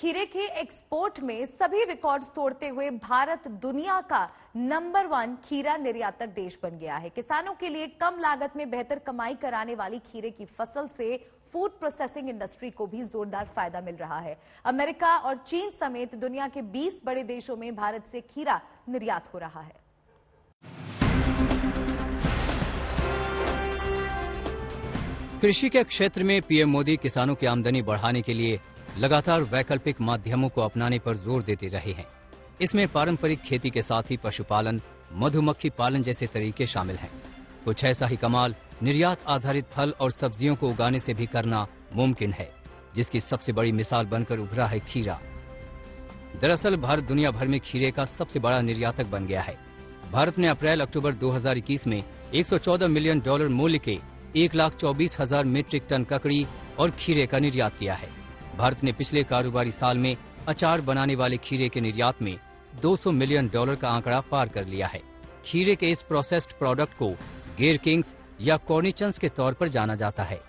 खीरे के एक्सपोर्ट में सभी रिकॉर्ड्स तोड़ते हुए भारत दुनिया का नंबर 1 खीरा निर्यातक देश बन गया है। किसानों के लिए कम लागत में बेहतर कमाई कराने वाली खीरे की फसल से फूड प्रोसेसिंग इंडस्ट्री को भी जोरदार फायदा मिल रहा है। अमेरिका और चीन समेत दुनिया के 20 बड़े देशों में भारत से खीरा निर्यात हो रहा है। कृषि के क्षेत्र में पीएम मोदी किसानों की आमदनी बढ़ाने के लिए लगातार वैकल्पिक माध्यमों को अपनाने पर जोर देते रहे हैं। इसमें पारंपरिक खेती के साथ ही पशुपालन, मधुमक्खी पालन जैसे तरीके शामिल हैं। कुछ ऐसा ही कमाल निर्यात आधारित फल और सब्जियों को उगाने से भी करना मुमकिन है, जिसकी सबसे बड़ी मिसाल बनकर उभरा है खीरा। दरअसल भारत दुनिया भर में खीरे का सबसे बड़ा निर्यातक बन गया है। भारत ने अप्रैल-अक्टूबर 2021 में $114 मिलियन मूल्य के 1,24,000 मीट्रिक टन ककड़ी और खीरे का निर्यात किया है। भारत ने पिछले कारोबारी साल में अचार बनाने वाले खीरे के निर्यात में $200 मिलियन का आंकड़ा पार कर लिया है। खीरे के इस प्रोसेस्ड प्रोडक्ट को गेर किंग्स या कॉर्निचन्स के तौर पर जाना जाता है।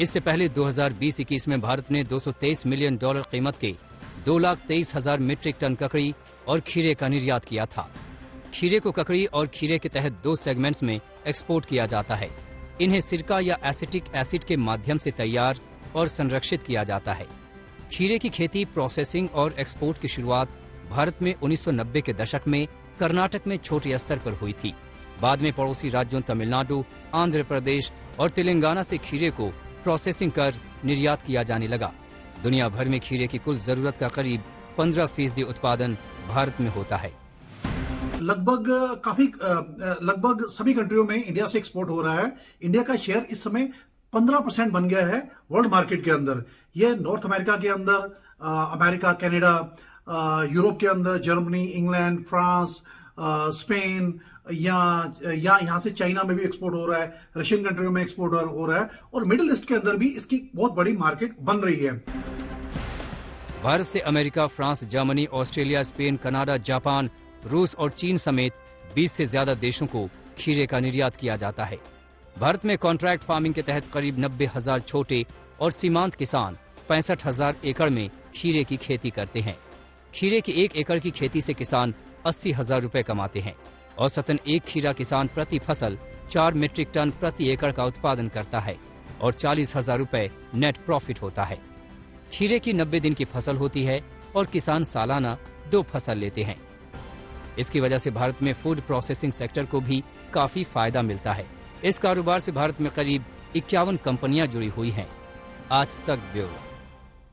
इससे पहले 2020-21 में भारत ने $223 मिलियन कीमत के 2,23,000 मीट्रिक टन ककड़ी और खीरे का निर्यात किया था। खीरे को ककड़ी और खीरे के तहत 2 सेगमेंट्स में एक्सपोर्ट किया जाता है। इन्हें सिरका या एसिटिक एसिड के माध्यम से तैयार और संरक्षित किया जाता है। खीरे की खेती, प्रोसेसिंग और एक्सपोर्ट की शुरुआत भारत में 1990 के दशक में कर्नाटक में छोटे स्तर पर हुई थी। बाद में पड़ोसी राज्यों तमिलनाडु, आंध्र प्रदेश और तेलंगाना से खीरे को प्रोसेसिंग कर निर्यात किया जाने लगा। दुनिया भर में खीरे की कुल जरूरत का करीब 15% उत्पादन भारत में होता है। लगभग सभी कंट्रियों में इंडिया से एक्सपोर्ट हो रहा है। इंडिया का शेयर इस समय 15% बन गया है वर्ल्ड मार्केट के अंदर। यह नॉर्थ अमेरिका के अंदर, अमेरिका, कनाडा, यूरोप के अंदर, जर्मनी, इंग्लैंड, फ्रांस, स्पेन, यहाँ से चाइना में भी एक्सपोर्ट हो रहा है, रशियन कंट्रियों में एक्सपोर्ट हो रहा है और मिडिल ईस्ट के अंदर भी इसकी बहुत बड़ी मार्केट बन रही है। भारत से America, France, Germany, Australia, Spain, Canada, Japan, रूस और चीन समेत 20 से ज्यादा देशों को खीरे का निर्यात किया जाता है। भारत में कॉन्ट्रैक्ट फार्मिंग के तहत करीब 90,000 छोटे और सीमांत किसान 65,000 एकड़ में खीरे की खेती करते हैं। खीरे की 1 एकड़ की खेती से किसान 80,000 रुपए कमाते हैं। औसतन एक खीरा किसान प्रति फसल 4 मीट्रिक टन प्रति एकड़ का उत्पादन करता है और 40,000 रुपए नेट प्रॉफिट होता है। खीरे की 90 दिन की फसल होती है और किसान सालाना 2 फसल लेते हैं। इसकी वजह से भारत में फूड प्रोसेसिंग सेक्टर को भी काफी फायदा मिलता है। इस कारोबार से भारत में करीब 51 कंपनियां जुड़ी हुई हैं। आज तक ब्यूरो।